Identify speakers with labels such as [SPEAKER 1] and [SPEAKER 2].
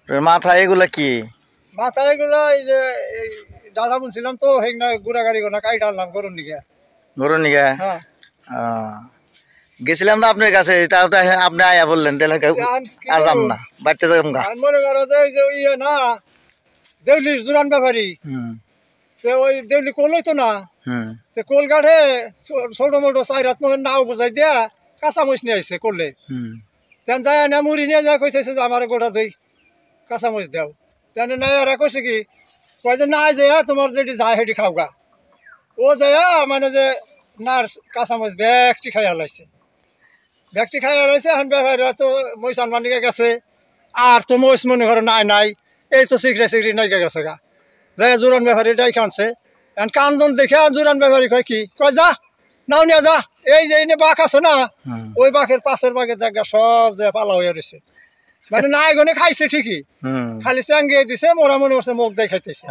[SPEAKER 1] মাথা এগুলা কি?
[SPEAKER 2] মাথা এগুলো এই যে ডালা বুনছিলাম তো হেগনা গুড়া গাড়ি গোনা কাই ডাললাম গরুর নিকে।
[SPEAKER 1] গরুর নিকে?
[SPEAKER 2] হ্যাঁ।
[SPEAKER 1] গেছিলাম তো আপনার কাছে, তাও তো আপনি আয়া বললেন তাহলে আর যাম না, বাড়তে যাম গা।
[SPEAKER 2] মনে করো যে ওই যে ইয়ে না দেউলির জুরান ব্যাপারী, ওই দেউলি কোল হইতো না, কোল গাঠে ছোট মোটো 4 হাত নাও বুঝাই দিয়া কাঁচামরিচ নিয়ে আইসে করলে তেন যায় না মুড়ি নিয়ে যায় কইতেছে যে আমার গোটা দই কাঁচামরিচ দাও। তেন নাই আর কইছে কি কয় যে নাই যায় তোমার যেটি যায় সেটি খাও গা। ও যায় মানে যে না কাঁচামরিচ ব্যাগটি খাইয়া লাইছে, ব্যাগটি খাইয়া লাইছে। এখন ব্যাপারী তো মহিষ আনবার নিকে গেছে, আর তো মহিষ মনে করো নাই নাই, এই তো সিগড়ে সিগড়ি নাইকে গেছে গা। যাই জোরান ব্যাপারী ডাই কানছে, এখন কান্দন দেখে জোরান ব্যাপারী কয় কি কয় যা নাও নিয়ে যা, এই যে এনে বাঘ আছে না ওই বাঘের পাশের বাঘের দেখা সব যে পালা হয়ে রয়েছে। মানে নাই গনে খাইছে ঠিকই, খালি চাঙ্গিয়ে দিছে, মোরা মনে করছে মুখ দেখাইতেছে।